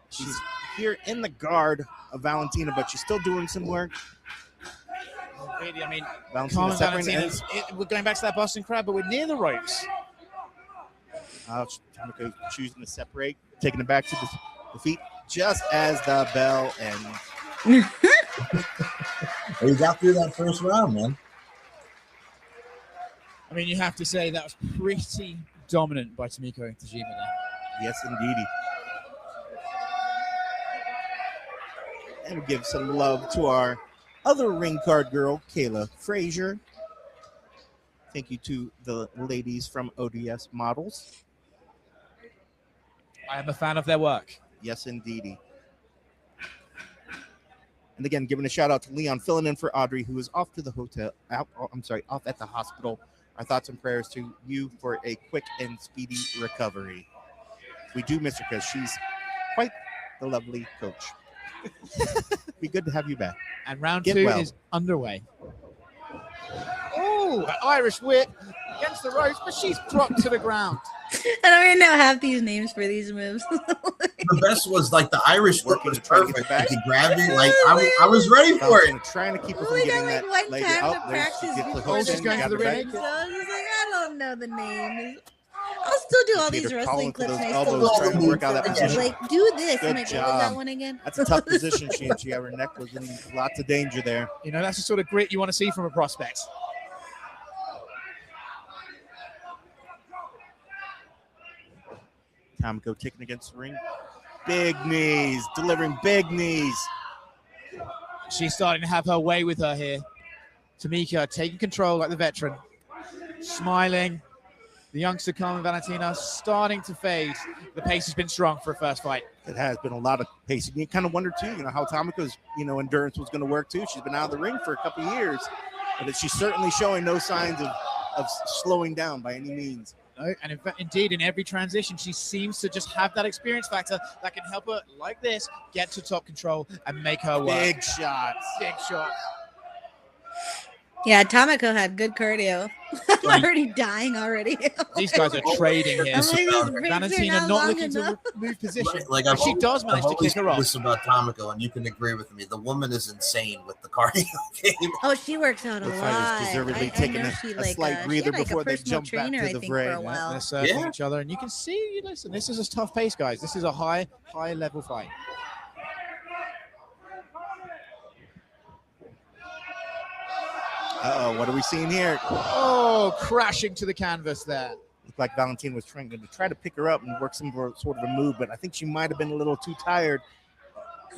She's here in the guard of Valentina, but she's still doing some work. Really, I mean, Valentina Carmen separating Valentina, we're going back to that Boston Crab, but we're near the ropes. Tomiko choosing to separate, taking it back to the feet just as the bell ends. He got through that first round, man. I mean, you have to say that was pretty dominant by Tomiko Tajima there. Yes, indeedy. And we give some love to our other ring card girl, Kayla Frazier. Thank you to the ladies from ODS Models. I am a fan of their work. Yes, indeedy. And again, giving a shout out to Leon, filling in for Audrey, who is off to the off at the hospital. Our thoughts and prayers to you for a quick and speedy recovery. We do miss her because she's quite the lovely coach. Be good to have you back. And round Get 2 well. is underway. Oh, Irish whip against the ropes, but she's dropped to the ground. I don't even know half these names for these moves. The best was like the Irish whip Working was to try to get perfect. back. He grabbed it. Like I was ready for it. Valentina trying to keep her Oh from my getting God, that like one leg time out. to There she practice gets the before hook she's in, going got for the her back. ring. So I was just like, I don't know the names. I'll still do all these Peter wrestling calling for clips. those And I still elbows, love trying to them. work out that I'm position. like, do this. Good I'm like, what was job. that one again? That's a tough position. She her neck was in lots of danger there. You know, that's the sort of grit you want to see from a prospect. Tomiko kicking against the ring. Big knees, delivering big knees. She's starting to have her way with her here. Tomiko taking control like the veteran. Smiling. The youngster Carmen Valentina starting to fade. The pace has been strong for a first fight. It has been a lot of pacing. You kind of wonder too, how Tomiko's, endurance was going to work too. She's been out of the ring for a couple of years, but she's certainly showing no signs of slowing down by any means. No, and indeed, in every transition, she seems to just have that experience factor that can help her, like this, get to top control and make her work. Big shots. Big shot. Yeah, Tomiko had good cardio. I'm already dying already. These guys are trading here. I'm like, these rings are Valentina not long looking enough. to move position. Like But she does manage to kick her off. This about Tomiko, and you can agree with me. The woman is insane with the cardio game. Oh, she works out a The lot. fighters deservedly taking know a she, slight she breather had, like, before a they personal jump back trainer, to I the think, fray. for a while. They're circling Yeah. each other, and you can see, listen, this is a tough pace, guys. This is a high level fight. Uh-oh, what are we seeing here? Oh, crashing to the canvas there. Looked like Valentina was trying to pick her up and work some sort of a move, but I think she might have been a little too tired.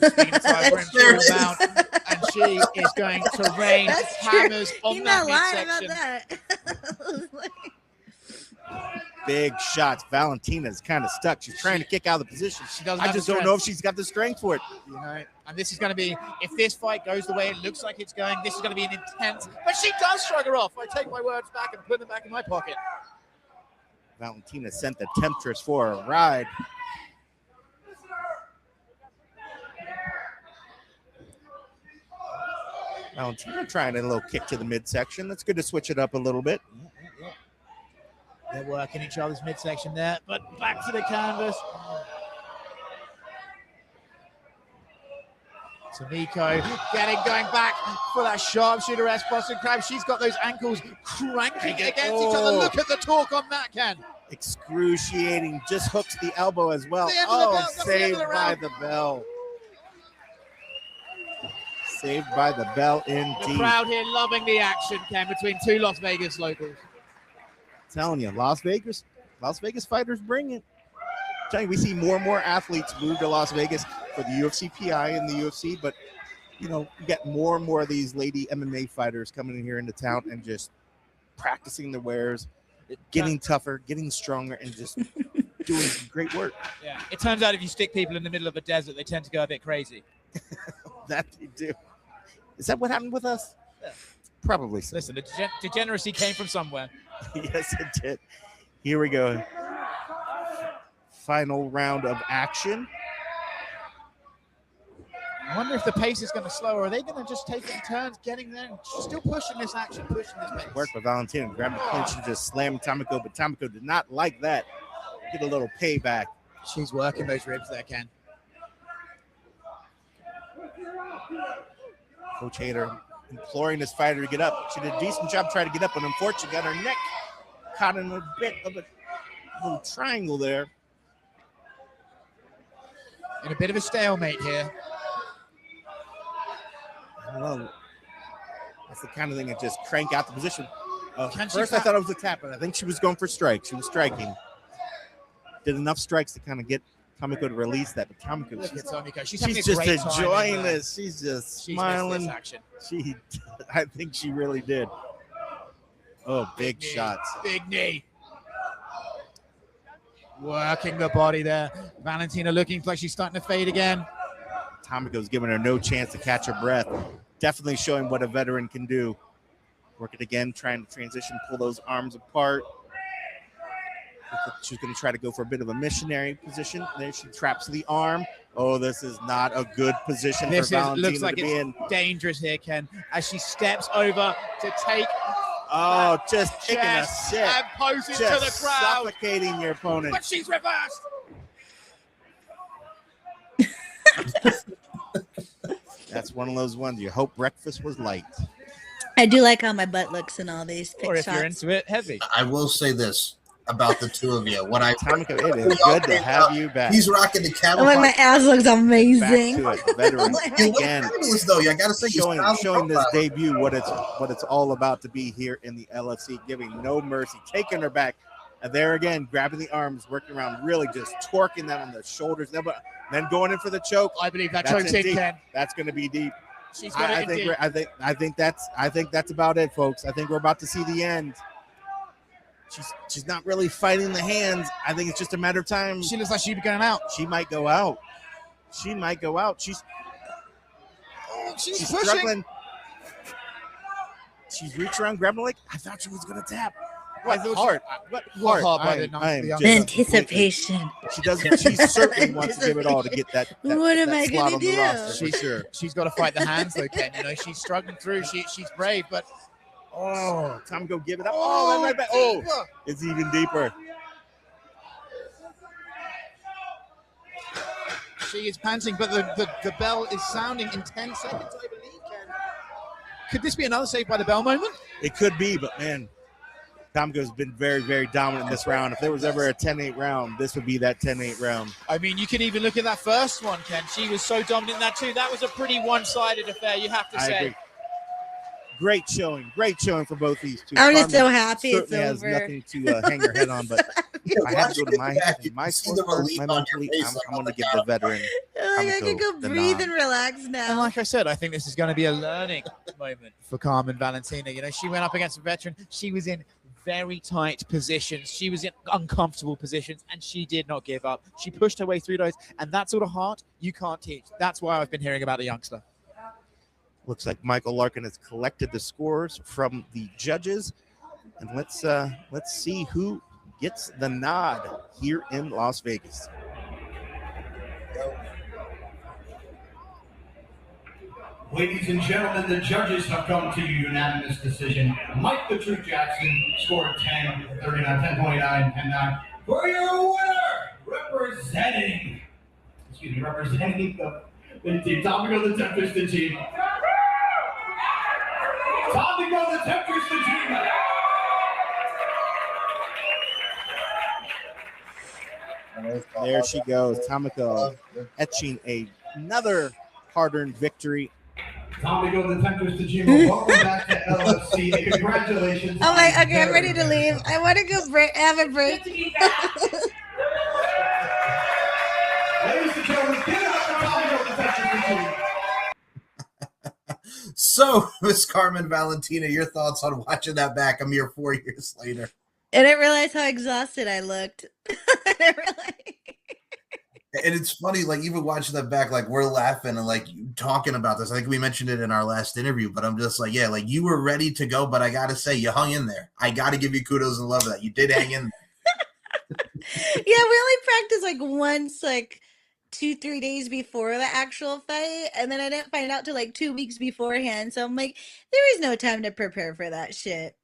Speaking of time, we're in full mount, and she is going to rain That's true. hammers on He's that not lying about midsection. that. Big shots. Valentina's kind of stuck. She's trying to kick out of the position. She doesn't I have just the don't know if strength. she's got the strength for it. You know, and this is going to be, if this fight goes the way it looks like it's going, this is going to be an intense, but she does shrug her off. I take my words back and put them back in my pocket. Valentina sent the Temptress for a ride. Valentina trying a little kick to the midsection. That's good to switch it up a little bit. They're working each other's midsection there, but back to the canvas. Tomiko going back for that sharpshooter-esque Boston Crab. She's got those ankles cranking against each other. Look at the torque on that, Ken. Excruciating. Just hooks the elbow as well. The end of the Oh, bell. That's the end of saved the by round. the bell. Saved by the bell The indeed. crowd here loving the action, Ken, between two Las Vegas locals. Telling you, Las Vegas fighters bring it. Telling you, we see more and more athletes move to Las Vegas for the UFC PI and the UFC, but you get more and more of these lady MMA fighters coming in here into town and just practicing their wares, getting tougher, getting stronger, and just doing some great work. Yeah. It turns out if you stick people in the middle of a desert, they tend to go a bit crazy. That they do. Is that what happened with us? Yeah. Probably so. Listen, the degeneracy came from somewhere. Yes, it did. Here we go. Final round of action. I wonder if the pace is going to slow, or are they going to just take it in turns, getting there, and still pushing this action, pushing this pace? Work by Valentina. Grabbed the clinch and just slammed Tomiko, but Tomiko did not like that. Get a little payback. She's working those ribs there, Ken. Coach Hader imploring this fighter to get up. She did a decent job trying to get up, but unfortunately got her neck caught in a bit of a little triangle there. In a bit of a stalemate here. I don't know. That's the kind of thing that just crank out the position. First, I thought it was a tap, but I think she was going for strikes. She was striking. Did enough strikes to kind of get Tomiko to release that. But Tomiko, she's just enjoying this. She's just smiling. I think she really did. Oh, big shots. Big knee. Working the body there. Valentina looking like she's starting to fade again. Tomiko's giving her no chance to catch her breath. Definitely showing what a veteran can do. Work it again, trying to transition, pull those arms apart. She's going to try to go for a bit of a missionary position. There she traps the arm. Oh, this is not a good position for Valentina looks like to be in. Dangerous here, Ken, as she steps over to take. Oh, just taking a sip. And poses just to the crowd. Suffocating your opponent. But she's reversed. That's one of those ones you hope breakfast was light. I do like how my butt looks in all these pick Or if shots. you're into it, heavy. I will say this about the two of you. Tomiko, it is good to have you back. He's rocking the Oh, camouflage. my ass looks amazing. Back to it, veteran. Again, Fabulous, though. I gotta say, showing this debut what it's all about to be here in the LFC, giving no mercy, taking her back. And there again, grabbing the arms, working around, really just torquing that on the shoulders. Then going in for the choke. I believe that choke's in, Ken. That's going to be deep. She's got it in deep. I think that's about it, folks. I think we're about to see the end. She's not really fighting the hands. I think it's just a matter of time. She looks like she'd be going out. She might go out. She's She's pushing. struggling. She's reaching around, grabbing the leg. I thought she was going to tap. What heart? Anticipation. She certainly wants to give it all to get that What am I slot gonna on the do? roster, for sure. She's got to fight the hands, though, Ken. You know, she's struggling through. She's brave, but Time to go give it up. Oh, right back. Oh, it's even deeper. She is panting, but the bell is sounding in 10 seconds, I believe, Ken. Could this be another Saved by the Bell moment? It could be, but man, Tomiko's been very, very dominant in this round. If there was ever a 10-8 round, this would be that 10-8 round. I mean, you can even look at that first one, Ken. She was so dominant in that too. That was a pretty one-sided affair, you have to say. I agree. Great showing for both these two. I'm just so happy it's certainly has over. nothing to hang her head on, but I have to go to my scorecard, my mentally. I'm going to give the veteran. I can go breathe and relax And now. like I said, I think this is going to be a learning moment for Carmen Valentina. You know, she went up against a veteran. She was in very tight positions. She was in uncomfortable positions, and she did not give up. She pushed her way through those, and that sort of heart you can't teach. That's why I've been hearing about the youngster. Looks like Michael Larkin has collected the scores from the judges, and let's see who gets the nod here in Las Vegas. Ladies and gentlemen, the judges have come to a unanimous decision. Mike the Truth Jackson scored 10-39, 10-29, 10-9. For your winner, representing the team, Tomiko The Temptress Tajima. Tomiko The Temptress Tajima. There she goes, Tomiko etching another hard-earned victory. Tomiko The Temptress Tajima, welcome back to LFC. And congratulations. I'm like, okay, I'm ready to leave. I want to go have a break. Ladies and gentlemen, give it up for Tomiko The Temptress Tajima. So, Miss Carmen Valentina, your thoughts on watching that back a mere 4 years later? I didn't realize how exhausted I looked. I didn't realize. And it's funny, like, even watching that back, like, we're laughing and, like, talking about this. I think we mentioned it in our last interview, but I'm just like, yeah, like, you were ready to go, but I got to say, you hung in there. I got to give you kudos and love for that. You did hang in there. Yeah, we only practiced, like, once, like, 2-3 days before the actual fight, and then I didn't find out till, like, 2 weeks beforehand. So I'm like, there is no time to prepare for that shit.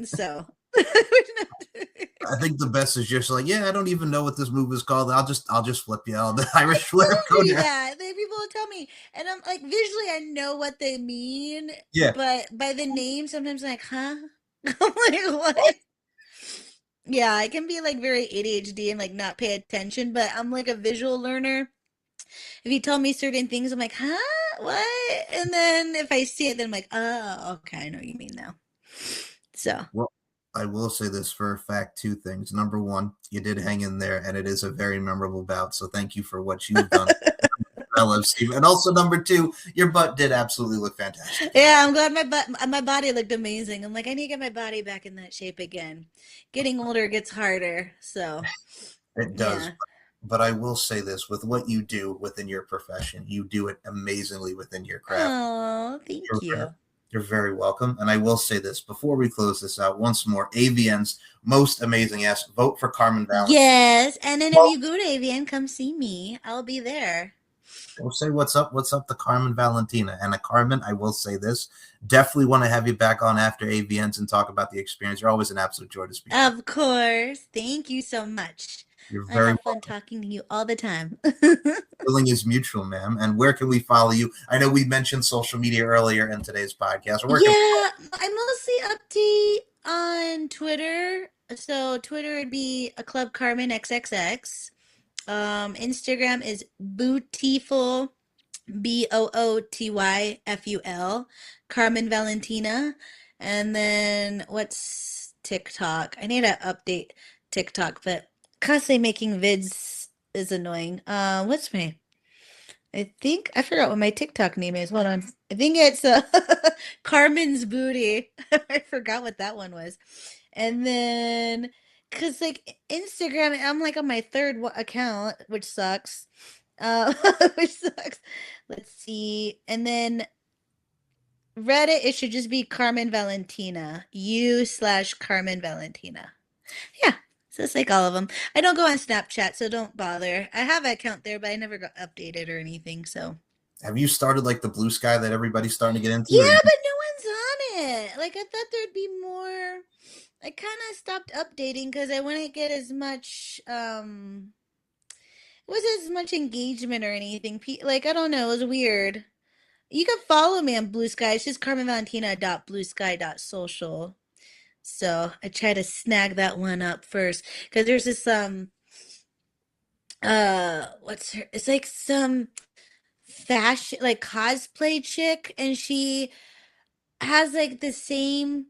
So... I think the best is just like, yeah, I don't even know what this move is called. I'll just flip you on the Irish flip. Don't do that. Then people will tell me, and I'm like, visually, I know what they mean, Yeah. but by the name, sometimes I'm like, huh? I'm like, what? Yeah, I can be like very ADHD and like not pay attention, but I'm like a visual learner. If you tell me certain things, I'm like, huh? What? And then if I see it, then I'm like, oh, okay, I know what you mean now. So, Well, I will say this for a fact, two things. Number one, you did hang in there, and it is a very memorable bout. So thank you for what you've done. LFC. And also number two, your butt did absolutely look fantastic. yeah, I'm glad my body looked amazing. I'm like, I need to get my body back in that shape again. Getting older gets harder, so It does. yeah. But I will say this, with what you do within your profession, you do it amazingly within your craft. Oh, thank you. You're very welcome. And I will say this before we close this out once more, AVN's most amazing ass, vote for Carmen Valentina. Yes, and then if you go to AVN, come see me. I'll be there. We'll say what's up to Carmen Valentina. And Carmen, I will say this, definitely want to have you back on after AVNs and talk about the experience. You're always an absolute joy to speak to. Of course. Thank you so much. You're I very have fun welcome. talking to you all the time. Feeling is mutual, ma'am. And where can we follow you? I know we mentioned social media earlier in today's podcast. I'm mostly update on Twitter. So Twitter would be a Club Carmen XXX. Instagram is Bootyful, BOOTYFUL, Carmen Valentina. And then what's TikTok? I need to update TikTok, but constantly making vids is annoying. What's my? I think I forgot what my TikTok name is. Hold on. I think it's Carmen's Booty. I forgot what that one was. And then, cause like Instagram, I'm like on my third account, which sucks. Which sucks. Let's see. And then Reddit, it should just be Carmen Valentina. U/Carmen Valentina. Yeah. So it's like all of them. I don't go on Snapchat, so don't bother. I have an account there, but I never got updated or anything. So Have you started like the blue sky that everybody's starting to get into? yeah, but no one's on it. Like I thought there'd be more. I kind of stopped updating because I wouldn't get as much. It wasn't as much engagement or anything. Like I don't know. It was weird. You can follow me on Blue Sky. It's just carmenvalentina.bluesky.social. So I try to snag that one up first because there's this what's her? It's like some fashion like cosplay chick, and she has like the same.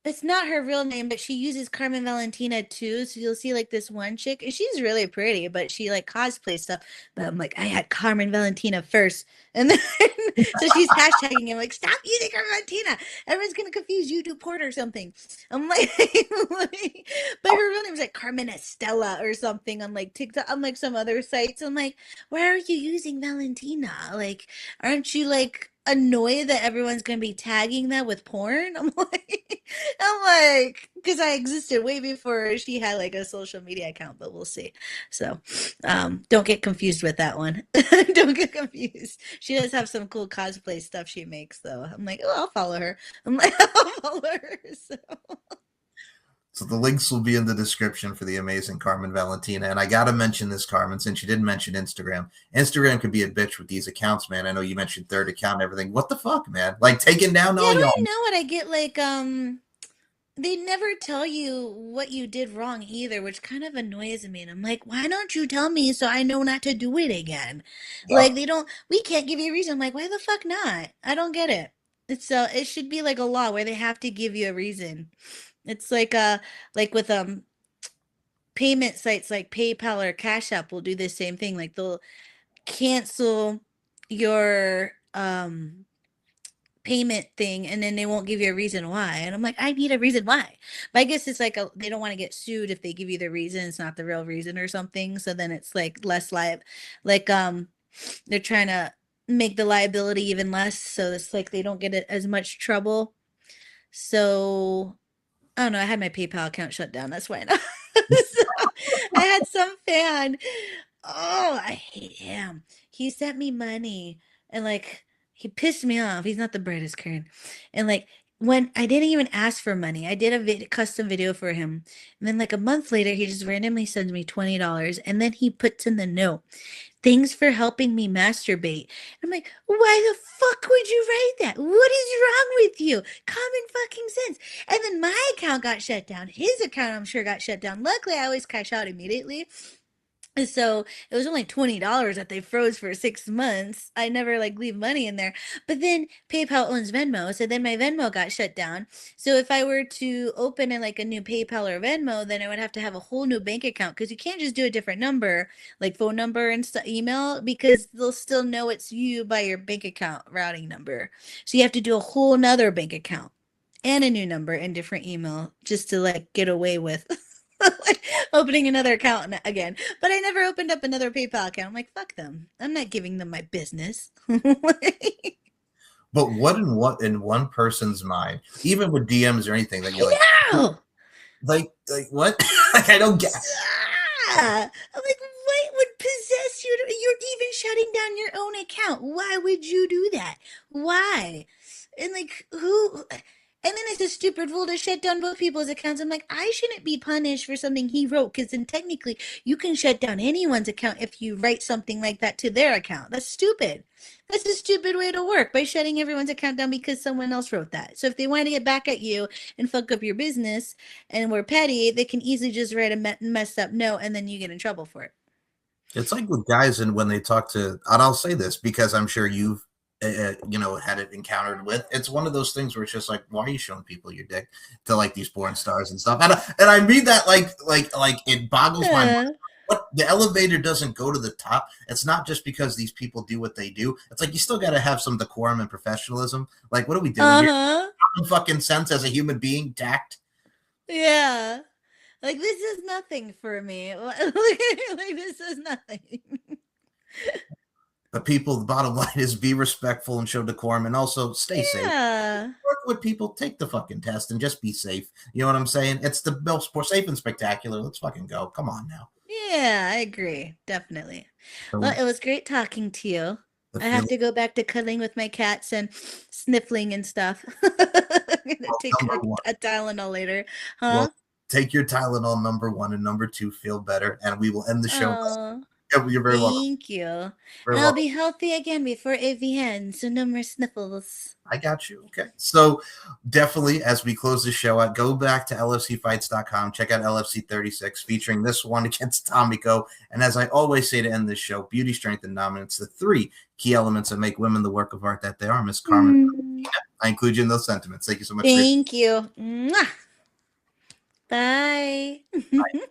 It's not her real name, but she uses Carmen Valentina too. So you'll see like this one chick, and she's really pretty, but she like cosplays stuff. But I'm like, I had Carmen Valentina first, and then so she's hashtagging it like, stop using Carmen Valentina. Everyone's gonna confuse you to Port or something. I'm like, but her real name is like Carmen Estella or something on like TikTok, on like some other sites. I'm like, why are you using Valentina? Like, aren't you like annoyed that everyone's gonna be tagging that with porn? I'm like, because I existed way before she had like a social media account, but we'll see. So, don't get confused with that one. Don't get confused. She does have some cool cosplay stuff she makes, though. I'm like, oh, I'll follow her. I'm like, I'll follow her. So the links will be in the description for the amazing Carmen Valentina. And I got to mention this, Carmen, since you didn't mention Instagram. Instagram could be a bitch with these accounts, man. I know you mentioned third account and everything. What the fuck, man? Like taking down all y'all. I know what I get. Like, they never tell you what you did wrong either, which kind of annoys me. And I'm like, why don't you tell me so I know not to do it again? Yeah. Like we can't give you a reason. I'm like, why the fuck not? I don't get it. It should be like a law where they have to give you a reason. It's like with payment sites like PayPal or Cash App will do the same thing. Like they'll cancel your payment thing and then they won't give you a reason why. And I'm like, I need a reason why. But I guess it's like they don't want to get sued if they give you the reason it's not the real reason or something. So then it's like less they're trying to make the liability even less, so it's like they don't get it as much trouble. So I don't know, I had my PayPal account shut down. That's why not. So, I had some fan. Oh, I hate him. He sent me money and like he pissed me off. He's not the brightest Karen. And like when I didn't even ask for money. I did a custom video for him. And then like a month later, he just randomly sends me $20. And then he puts in the note, "Thanks for helping me masturbate." I'm like, why the fuck would you write that? What is wrong with you? Common fucking sense. And then my account got shut down. His account, I'm sure, got shut down. Luckily, I always cash out immediately. So it was only $20 that they froze for 6 months. I never like leave money in there. But then PayPal owns Venmo. So then my Venmo got shut down. So if I were to open like a new PayPal or Venmo, then I would have to have a whole new bank account, because you can't just do a different number, like phone number and email, because they'll still know it's you by your bank account routing number. So you have to do a whole nother bank account and a new number and different email just to like get away with like opening another account again. But I never opened up another PayPal account. I'm like, fuck them. I'm not giving them my business. But what in one person's mind, even with DMs or anything, that you're like, no! like what? Like, I don't get. I'm like, what would possess you? You're even shutting down your own account. Why would you do that? Why? And like, who? And then it's a stupid rule to shut down both people's accounts. I'm like, I shouldn't be punished for something he wrote, because then technically you can shut down anyone's account if you write something like that to their account. That's stupid. That's a stupid way to work, by shutting everyone's account down because someone else wrote that. So if they want to get back at you and fuck up your business and we're petty, they can easily just write a messed up note, and then you get in trouble for it. It's like with guys, and when they talk to, and I'll say this because I'm sure you've had it encountered with. It's one of those things where it's just like, why are you showing people your dick to like these porn stars and stuff? And I read that like it boggles my mind. What, the elevator doesn't go to the top. It's not just because these people do what they do. It's like you still got to have some decorum and professionalism. Like, what are we doing here? Common fucking sense as a human being, tact. Yeah, like this is nothing for me. Like this is nothing. But people, the bottom line is be respectful and show decorum, and also stay safe. Work with people, take the fucking test, and just be safe. You know what I'm saying? It's the most safe and spectacular. Let's fucking go. Come on now. Yeah, I agree. Definitely. Well, it was great talking to you. I have to go back to cuddling with my cats and sniffling and stuff. I'm gonna take a Tylenol later. Huh? Well, take your Tylenol, number 1, and number 2, feel better, and we will end the show. You're very welcome. Thank you. And I'll be healthy again before AVN, so no more sniffles. I got you. Okay. So definitely, as we close the show out, go back to LFCfights.com. Check out LFC 36 featuring this one against Tomiko. And as I always say to end this show, beauty, strength, and dominance, the 3 key elements that make women the work of art that they are. Miss Carmen Valentina, I include you in those sentiments. Thank you so much. Thank you. Mwah. Bye. Bye.